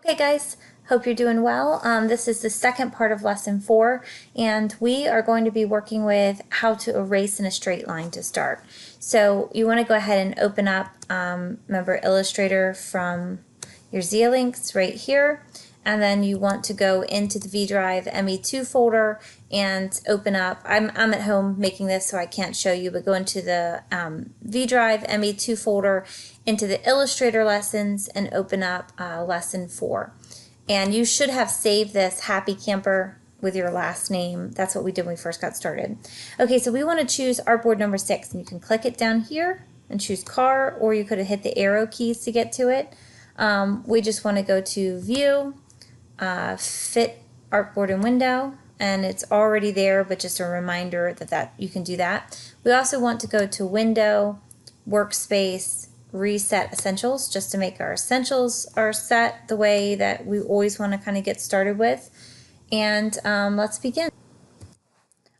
Okay guys, hope you're doing well. This is the second part of lesson 4, and we are going to be working with how to erase in a straight line to start. So you want to go ahead and open up, remember, Illustrator from your Xilinx right here, and then you want to go into the V Drive ME2 folder and open up, I'm at home making this so I can't show you, but go into the V Drive ME2 folder, into the Illustrator lessons, and open up lesson 4. And you should have saved this Happy Camper with your last name. That's what we did when we first got started. Okay, so we want to choose artboard number 6, and you can click it down here and choose car, or you could have hit the arrow keys to get to it. We just want to go to View, Fit Artboard and Window, and it's already there, but just a reminder that you can do that. We also want to go to Window, Workspace, Reset Essentials, just to make our essentials are set the way that we always want to kind of get started with. And let's begin.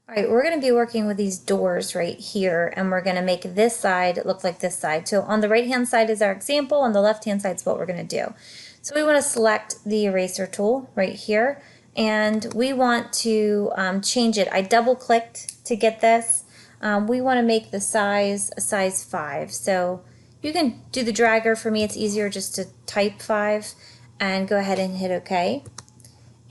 All right, we're going to be working with these doors right here, and we're going to make this side look like this side. So on the right hand side is our example, on the left hand side is what we're going to do. So we want to select the eraser tool right here, and we want to change it. I double clicked to get this. We want to make the size a size 5. So you can do the dragger. For me, it's easier just to type 5 and go ahead and hit OK.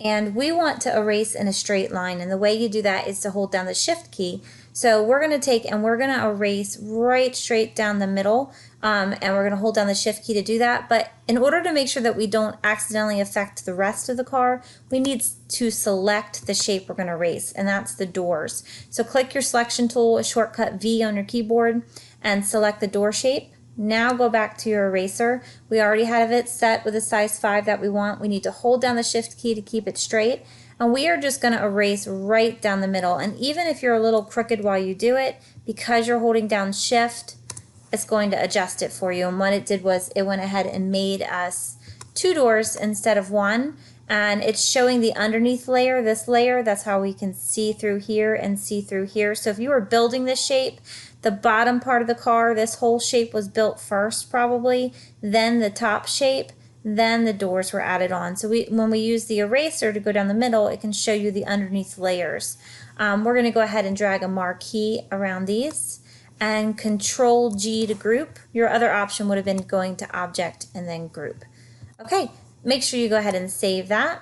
And we want to erase in a straight line, and the way you do that is to hold down the Shift key. So we're going to take and we're going to erase right straight down the middle, and we're going to hold down the Shift key to do that. But in order to make sure that we don't accidentally affect the rest of the car, we need to select the shape we're going to erase, and that's the doors. So click your selection tool, a shortcut V on your keyboard, and select the door shape. Now go back to your eraser. We already have it set with a size 5 that we want. We need to hold down the Shift key to keep it straight. And we are just going to erase right down the middle. And even if you're a little crooked while you do it, because you're holding down Shift, it's going to adjust it for you. And what it did was it went ahead and made us 2 doors instead of 1. And it's showing the underneath layer, this layer. That's how we can see through here and see through here. So if you were building this shape, the bottom part of the car, this whole shape was built first probably, then the top shape, then the doors were added on. So when we use the eraser to go down the middle, it can show you the underneath layers. We're going to go ahead and drag a marquee around these, and Control G to group. Your other option would have been going to Object and then Group. Okay, make sure you go ahead and save that.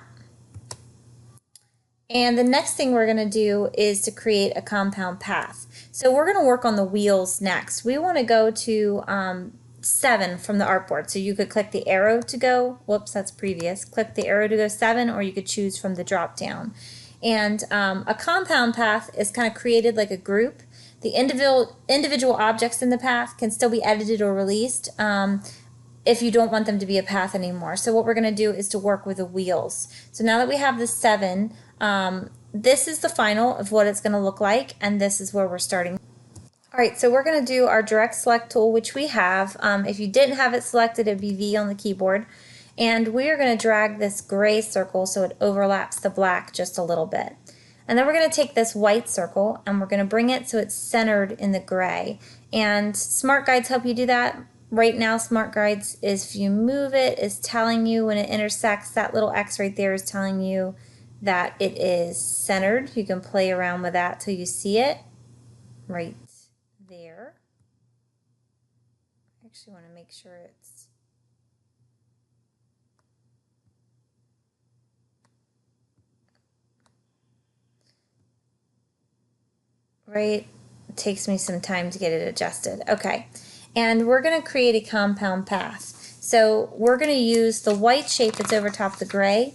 And the next thing we're going to do is to create a compound path. So we're going to work on the wheels next. We want to go to 7 from the artboard. So you could click the arrow to go, whoops, that's previous. Click the arrow to go 7, or you could choose from the drop down. And a compound path is kind of created like a group. The individual objects in the path can still be edited or released if you don't want them to be a path anymore. So what we're going to do is to work with the wheels. So now that we have the 7, this is the final of what it's going to look like, and this is where we're starting. All right, so we're going to do our direct select tool, which we have. If you didn't have it selected, it'd be V on the keyboard. And we are going to drag this gray circle so it overlaps the black just a little bit. And then we're going to take this white circle and we're going to bring it so it's centered in the gray. And Smart Guides help you do that. Right now, Smart Guides is if you move it, is telling you when it intersects, that little X right there is telling you that it is centered. You can play around with that till you see it right there. I actually want to make sure it's right. It takes me some time to get it adjusted. Okay, and we're going to create a compound path. So we're going to use the white shape that's over top the gray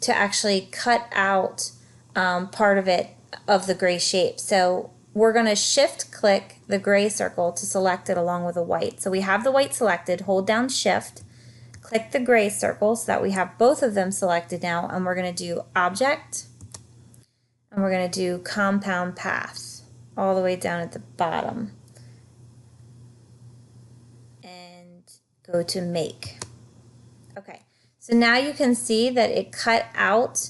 to actually cut out part of it, of the gray shape. So we're going to shift click the gray circle to select it along with the white. So we have the white selected, hold down Shift, click the gray circle so that we have both of them selected now, and we're going to do Object, and we're going to do Compound Path all the way down at the bottom, and go to Make. Okay. So now you can see that it cut out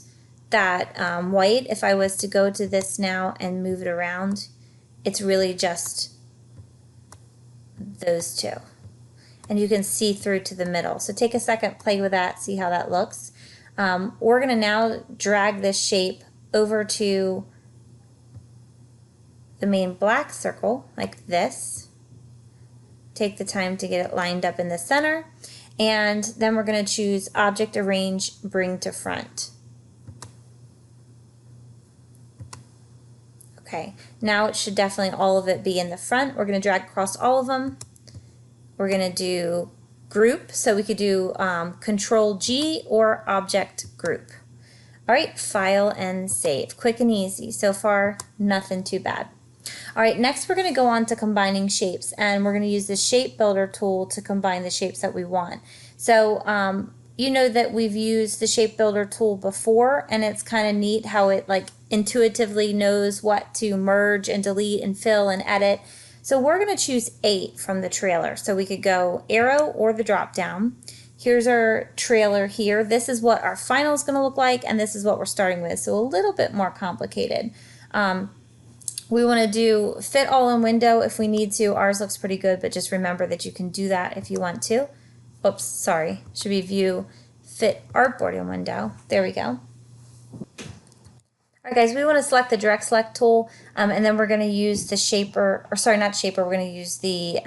that white. If I was to go to this now and move it around, it's really just those two. and you can see through to the middle. So take a second, play with that, see how that looks. We're going to now drag this shape over to the main black circle like this. Take the time to get it lined up in the center, and then we're going to choose Object, Arrange, Bring to Front. Okay, now it should definitely all of it be in the front. We're going to drag across all of them. We're going to do Group, so we could do Control G or Object Group. All right, File and Save. Quick and easy. So far, nothing too bad. All right, next we're going to go on to combining shapes, and we're going to use the Shape Builder tool to combine the shapes that we want. So you know that we've used the Shape Builder tool before, and it's kind of neat how it like intuitively knows what to merge and delete and fill and edit. So we're going to choose 8 from the trailer. So we could go arrow or the drop down. Here's our trailer here. This is what our final is going to look like, and this is what we're starting with. So a little bit more complicated. We want to do fit all in window if we need to. Ours looks pretty good, but just remember that you can do that if you want to. Oops, sorry. Should be view fit artboard in window. There we go. All right, guys, we want to select the direct select tool, and then we're going to use the shaper, or sorry, not shaper, we're going to use the,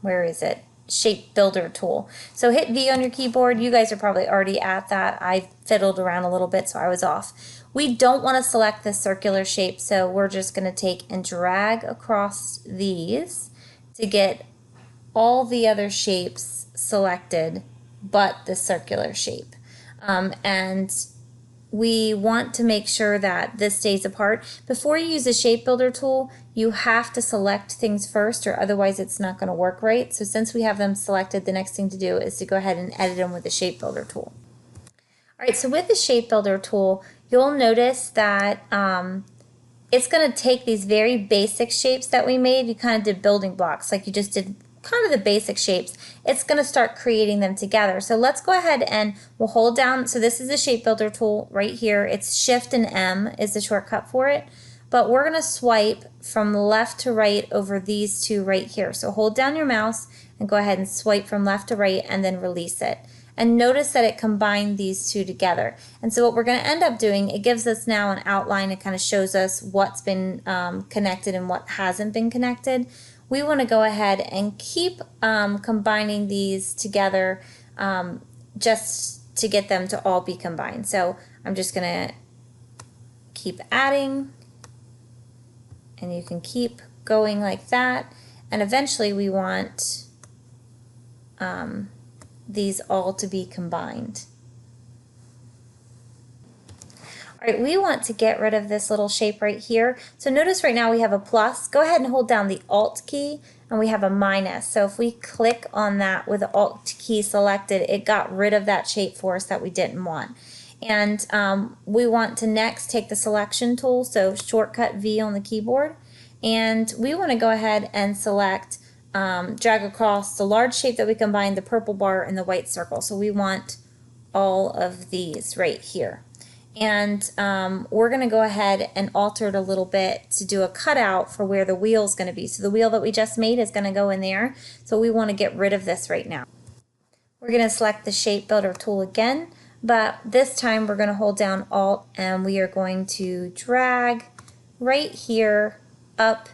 where is it? Shape Builder tool. So hit V on your keyboard. You guys are probably already at that. I fiddled around a little bit, so I was off. We don't want to select the circular shape, so we're just going to take and drag across these to get all the other shapes selected but the circular shape. And we want to make sure that this stays apart. Before you use the Shape Builder tool, you have to select things first, or otherwise it's not going to work right. So since we have them selected, the next thing to do is to go ahead and edit them with the Shape Builder tool. All right, so with the Shape Builder tool, you'll notice that it's going to take these very basic shapes that we made. You kind of did building blocks, like you just did kind of the basic shapes. It's going to start creating them together. So let's go ahead and we'll hold down. So this is the Shape Builder tool right here. It's Shift and M is the shortcut for it. But we're going to swipe from left to right over these two right here. So hold down your mouse and go ahead and swipe from left to right and then release it. And notice that it combined these two together. And so what we're going to end up doing, it gives us now an outline. It kind of shows us what's been connected and what hasn't been connected. We want to go ahead and keep combining these together just to get them to all be combined. So I'm just going to keep adding, and you can keep going like that. And eventually we want these all to be combined. All right, we want to get rid of this little shape right here. So notice right now we have a plus. Go ahead and hold down the Alt key, and we have a minus. So if we click on that with the Alt key selected, it got rid of that shape for us that we didn't want. And we want to next take the selection tool, so shortcut V on the keyboard, and we want to go ahead and select, drag across the large shape that we combined, the purple bar and the white circle. So we want all of these right here. And we're going to go ahead and alter it a little bit to do a cutout for where the wheel is going to be. So the wheel that we just made is going to go in there. So we want to get rid of this right now. We're going to select the Shape Builder tool again, but this time we're going to hold down Alt, and we are going to drag right here up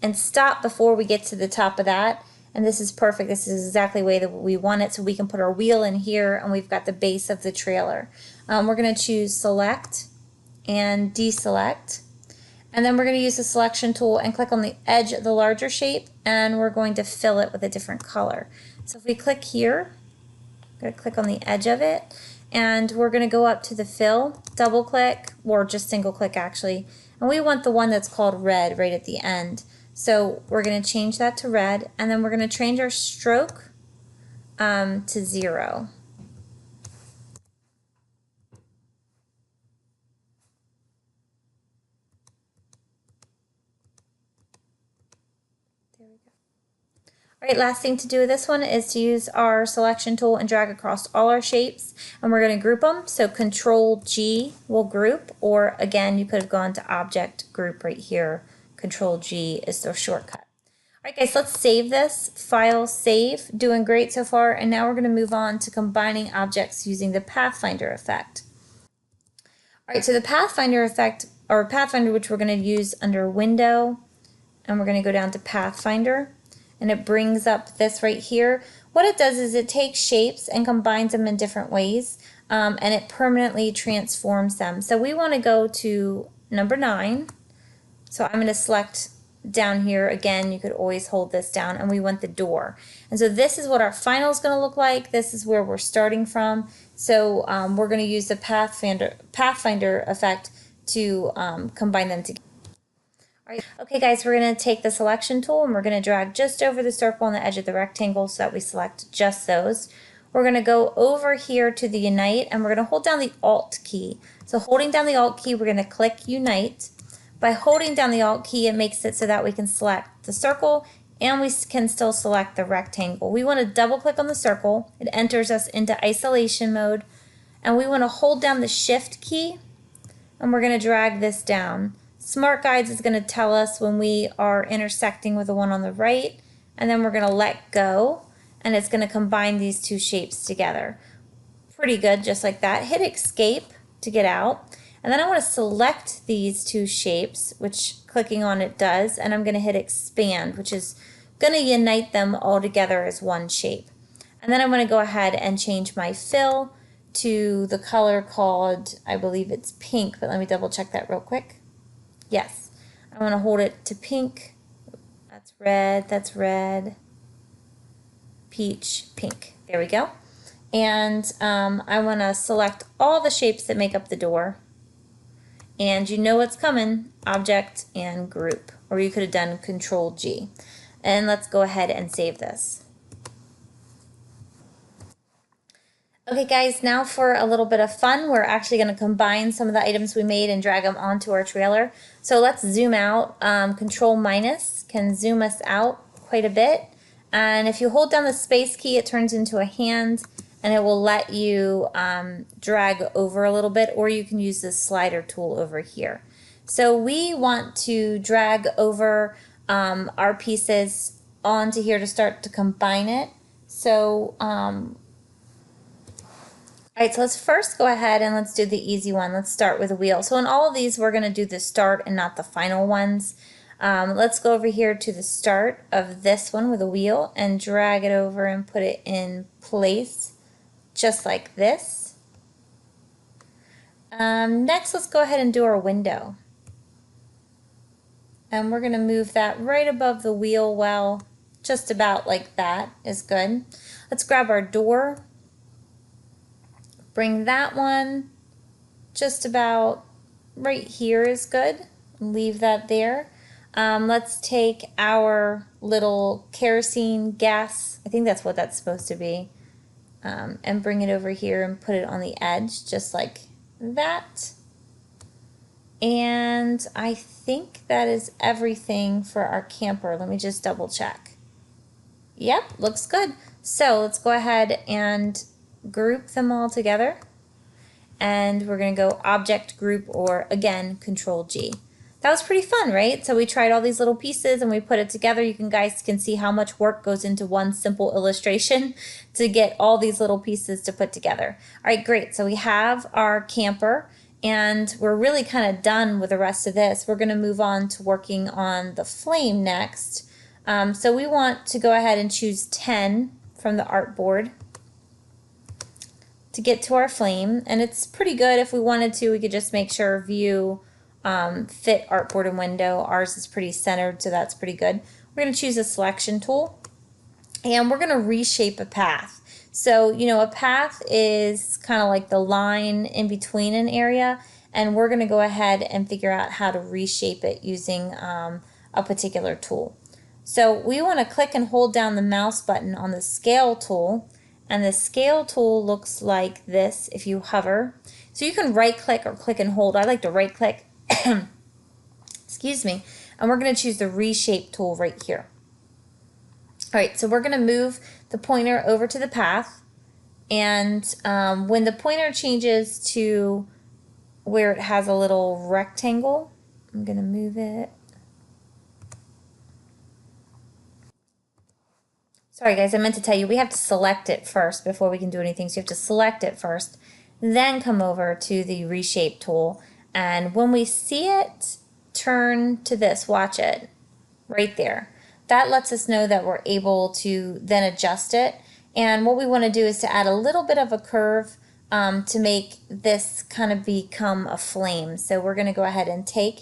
and stop before we get to the top of that. And this is perfect. This is exactly the way that we want it, so we can put our wheel in here and we've got the base of the trailer. We're going to choose Select and Deselect. And then we're going to use the Selection tool and click on the edge of the larger shape, and we're going to fill it with a different color. So if we click here, I'm going to click on the edge of it, and we're going to go up to the Fill, double click, or just single click actually, and we want the one that's called Red right at the end. So we're going to change that to red, and then we're going to change our stroke to 0. There we go. All right, last thing to do with this one is to use our selection tool and drag across all our shapes, and we're going to group them. So Control G will group, or again, you could have gone to Object Group right here. Control G is the shortcut. right, guys, let's save this. File, save. Doing great so far. And now we're going to move on to combining objects using the Pathfinder effect. All right, so the Pathfinder effect, or Pathfinder, which we're going to use under Window, and we're going to go down to Pathfinder, and it brings up this right here. What it does is it takes shapes and combines them in different ways, and it permanently transforms them. So we want to go to number 9. So I'm going to select down here again. You could always hold this down, and we want the door. And so this is what our final is going to look like. This is where we're starting from. So we're going to use the Pathfinder effect to combine them together. All right. Okay, guys, we're going to take the selection tool and we're going to drag just over the circle on the edge of the rectangle so that we select just those. We're going to go over here to the Unite, and we're going to hold down the Alt key. So holding down the Alt key, we're going to click Unite. By holding down the Alt key, it makes it so that we can select the circle and we can still select the rectangle. We want to double click on the circle. It enters us into isolation mode, and we want to hold down the Shift key, and we're going to drag this down. Smart Guides is going to tell us when we are intersecting with the one on the right, and then we're going to let go, and it's going to combine these two shapes together. Pretty good, just like that. Hit Escape to get out. And then I want to select these two shapes, which clicking on it does, and I'm going to hit Expand, which is going to unite them all together as one shape. And then I'm going to go ahead and change my fill to the color called, I believe it's pink, but let me double check that real quick. Yes, I want to hold it to pink. That's red, peach, pink. There we go. And I want to select all the shapes that make up the door. And you know what's coming, Object and Group, or you could have done Control G. And let's go ahead and save this. Okay guys, now for a little bit of fun, we're actually going to combine some of the items we made and drag them onto our trailer. So let's zoom out. Control minus can zoom us out quite a bit. And if you hold down the space key, it turns into a hand, and it will let you drag over a little bit, or you can use this slider tool over here. So we want to drag over our pieces onto here to start to combine it. So, all right, so let's first go ahead and let's do the easy one. Let's start with a wheel. So in all of these, we're going to do the start and not the final ones. Let's go over here to the start of this one with a wheel and drag it over and put it in place just like this. Next, let's go ahead and do our window. And we're going to move that right above the wheel well, just about like that is good. Let's grab our door. Bring that one just about right here is good. Leave that there. Let's take our little kerosene gas, I think that's what that's supposed to be, and bring it over here and put it on the edge just like that. And I think that is everything for our camper. Let me just double check. Yep, looks good. So let's go ahead and group them all together, and we're going to go Object, Group, or again Control G. That was pretty fun, right? So we tried all these little pieces and we put it together. You guys can see how much work goes into one simple illustration to get all these little pieces to put together. All right, great. So we have our camper, and we're really kind of done with the rest of this. We're going to move on to working on the flame next. So we want to go ahead and choose 10 from the artboard to get to our flame, and it's pretty good. If we wanted to, we could just make sure view fit artboard and window. Ours is pretty centered, so that's pretty good. We're going to choose a selection tool, and we're going to reshape a path. So, you know, a path is kind of like the line in between an area, and we're going to go ahead and figure out how to reshape it using a particular tool. So we want to click and hold down the mouse button on the scale tool, and the scale tool looks like this if you hover. So you can right click or click and hold. I like to right click. Excuse me. And we're going to choose the reshape tool right here. All right, so we're going to move the pointer over to the path, and when the pointer changes to where it has a little rectangle, I'm going to move it. Sorry guys, I meant to tell you, we have to select it first before we can do anything. So you have to select it first, then come over to the reshape tool. And when we see it turn to this, watch it, right there. That lets us know that we're able to then adjust it. And what we want to do is to add a little bit of a curve to make this kind of become a flame. So we're going to go ahead and take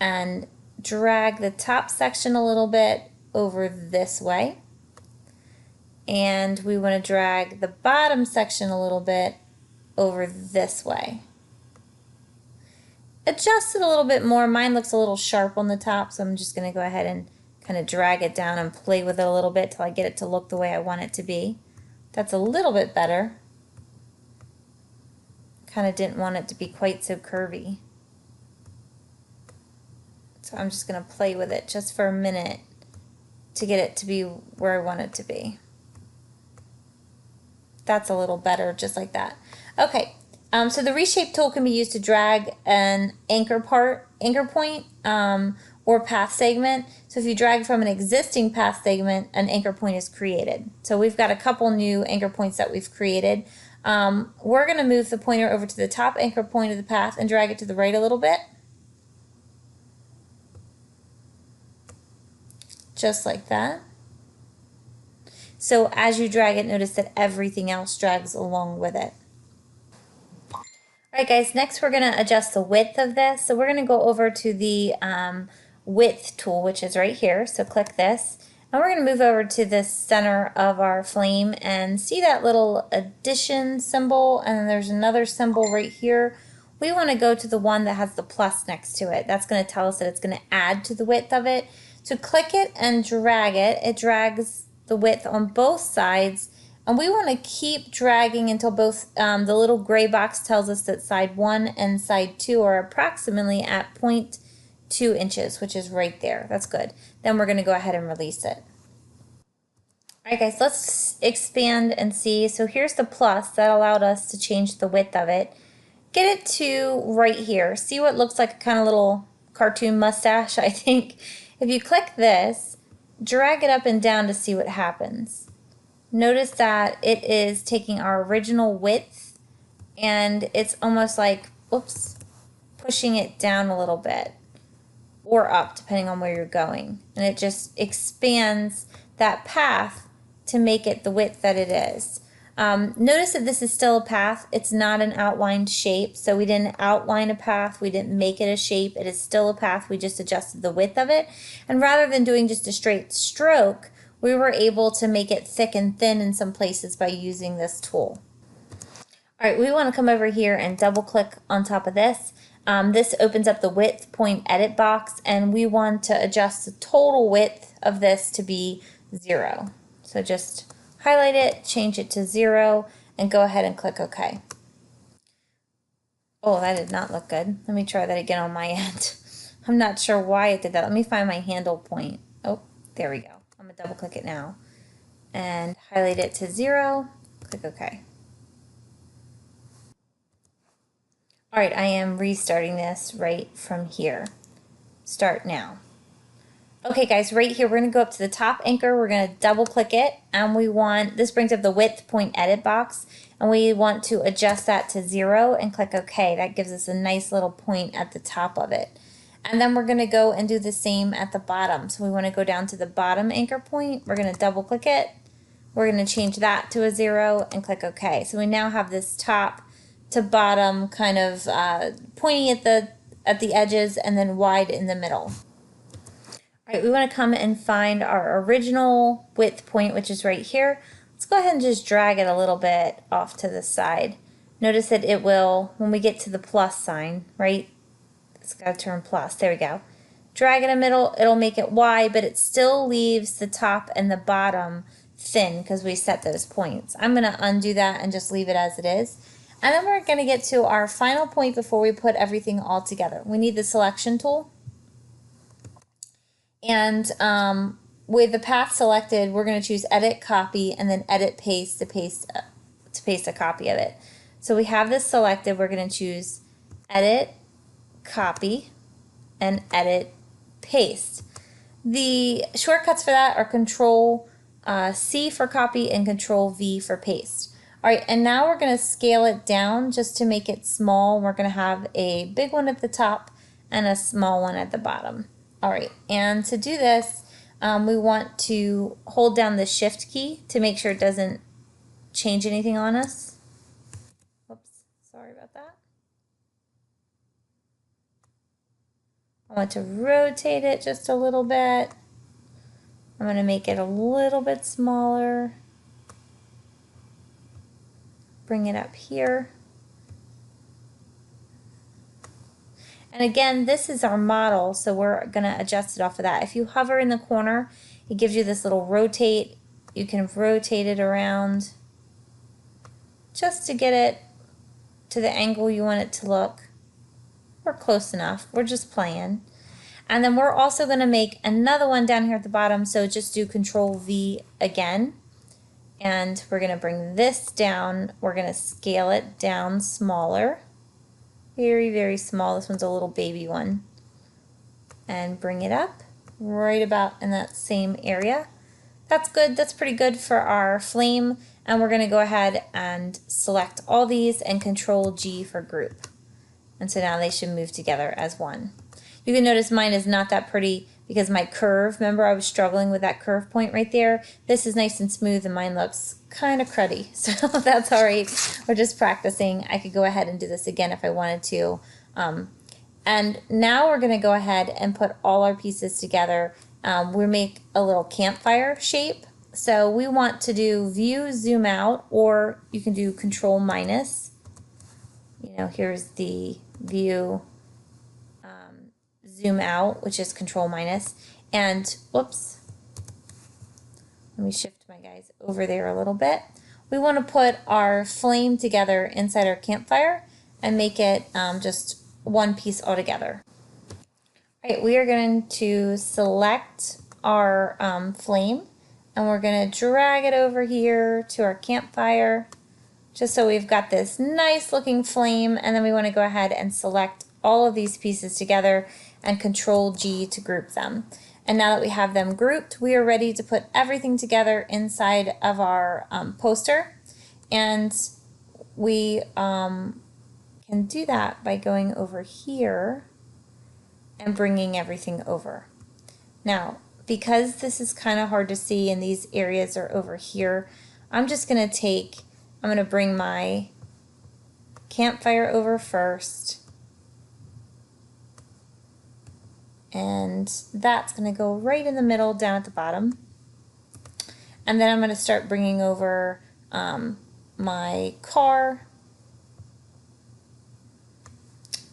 and drag the top section a little bit over this way. And we want to drag the bottom section a little bit over this way. Adjust it a little bit more. Mine looks a little sharp on the top, so I'm just going to go ahead and kind of drag it down and play with it a little bit till I get it to look the way I want it to be. That's a little bit better. Kind of didn't want it to be quite so curvy. So I'm just going to play with it just for a minute to get it to be where I want it to be. That's a little better, just like that. Okay, so the reshape tool can be used to drag an anchor point, or path segment. So if you drag from an existing path segment, an anchor point is created. So we've got a couple new anchor points that we've created. We're going to move the pointer over to the top anchor point of the path and drag it to the right a little bit. Just like that. So as you drag it, notice that everything else drags along with it. Alright guys, next we're going to adjust the width of this. So we're going to go over to the width tool, which is right here. So click this. And we're going to move over to the center of our flame and see that little addition symbol, and then there's another symbol right here. We want to go to the one that has the plus next to it. That's going to tell us that it's going to add to the width of it. So click it and drag it. It drags the width on both sides, and we want to keep dragging until both the little gray box tells us that side 1 and side 2 are approximately at 0.2 inches, which is right there. That's good. Then we're going to go ahead and release it. Alright guys, let's expand and see. So here's the plus that allowed us to change the width of it. Get it to right here. See what looks like a kind of little cartoon mustache, I think. If you click this, drag it up and down to see what happens. Notice that it is taking our original width and it's almost like, oops, pushing it down a little bit or up depending on where you're going. And it just expands that path to make it the width that it is. Notice that this is still a path. It's not an outlined shape. So we didn't outline a path. We didn't make it a shape. It is still a path. We just adjusted the width of it. And rather than doing just a straight stroke, we were able to make it thick and thin in some places by using this tool. All right, we want to come over here and double click on top of this. This opens up the width point edit box, and we want to adjust the total width of this to be 0. So just highlight it, change it to 0, and go ahead and click OK. Oh, that did not look good. Let me try that again on my end. I'm not sure why it did that. Let me find my handle point. Oh, there we go. I'm going to double click it now and highlight it to 0. Click OK. All right, I am restarting this right from here. Start now. Okay guys, right here we're going to go up to the top anchor, we're going to double click it, and we want, this brings up the width point edit box, and we want to adjust that to 0 and click OK. That gives us a nice little point at the top of it. And then we're going to go and do the same at the bottom. So we want to go down to the bottom anchor point, we're going to double click it, we're going to change that to a 0 and click OK. So we now have this top to bottom kind of pointy at the edges and then wide in the middle. All right, we want to come and find our original width point, which is right here. Let's go ahead and just drag it a little bit off to the side. Notice that it will, when we get to the plus sign, right? It's got to turn plus. There we go. Drag it in the middle. It'll make it wide, but it still leaves the top and the bottom thin because we set those points. I'm going to undo that and just leave it as it is. And then we're going to get to our final point before we put everything all together. We need the selection tool. And with the path selected, we're going to choose edit copy and then edit paste to paste a copy of it. So we have this selected. We're going to choose edit copy and edit paste. The shortcuts for that are Control C for copy and Control V for paste. All right, and now we're going to scale it down just to make it small. We're going to have a big one at the top and a small one at the bottom. All right, and to do this, we want to hold down the Shift key to make sure it doesn't change anything on us. Oops, sorry about that. I want to rotate it just a little bit. I'm going to make it a little bit smaller. Bring it up here. And again, this is our model, so we're going to adjust it off of that. If you hover in the corner, it gives you this little rotate. You can rotate it around just to get it to the angle you want it to look. We're close enough. We're just playing. And then we're also going to make another one down here at the bottom, so just do Control V again. And we're going to bring this down. We're going to scale it down smaller. Very, very small. This one's a little baby one. And bring it up right about in that same area. That's good. That's pretty good for our flame. And we're going to go ahead and select all these and Control G for group. And so now they should move together as one. You can notice mine is not that pretty because my curve, remember I was struggling with that curve point right there? This is nice and smooth and mine looks kind of cruddy. So that's all right. We're just practicing. I could go ahead and do this again if I wanted to. And now we're going to go ahead and put all our pieces together. We make a little campfire shape. So we want to do View, Zoom Out, or you can do Control minus. You know, here's the View, Zoom Out, which is Control minus. And whoops, let me shift my guys over there a little bit. We want to put our flame together inside our campfire and make it just one piece all together. All right, we are going to select our flame and we're going to drag it over here to our campfire just so we've got this nice looking flame, and then we want to go ahead and select all of these pieces together and Control G to group them. And now that we have them grouped, we are ready to put everything together inside of our poster. And we can do that by going over here and bringing everything over. Now, because this is kind of hard to see and these areas are over here, I'm going to bring my campfire over first. And that's going to go right in the middle down at the bottom. And then I'm going to start bringing over my car.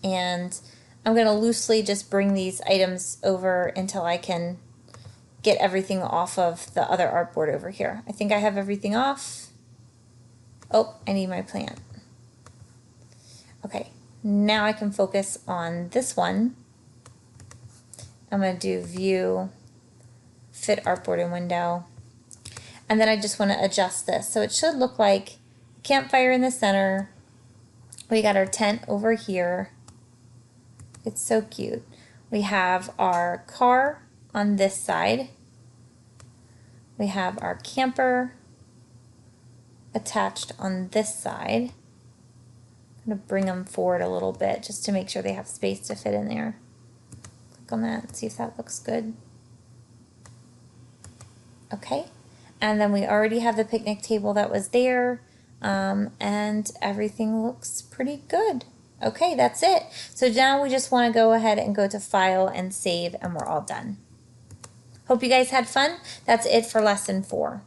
And I'm going to loosely just bring these items over until I can get everything off of the other artboard over here. I think I have everything off. Oh, I need my plant. Okay, now I can focus on this one. I'm going to do View, Fit Artboard and Window. And then I just want to adjust this. So it should look like campfire in the center. We got our tent over here. It's so cute. We have our car on this side. We have our camper attached on this side. I'm going to bring them forward a little bit just to make sure they have space to fit in there. On that, see if that looks good. Okay, and then we already have the picnic table that was there, and everything looks pretty good. Okay, that's it. So now we just want to go ahead and go to File and Save, and we're all done. Hope you guys had fun. That's it for lesson 4.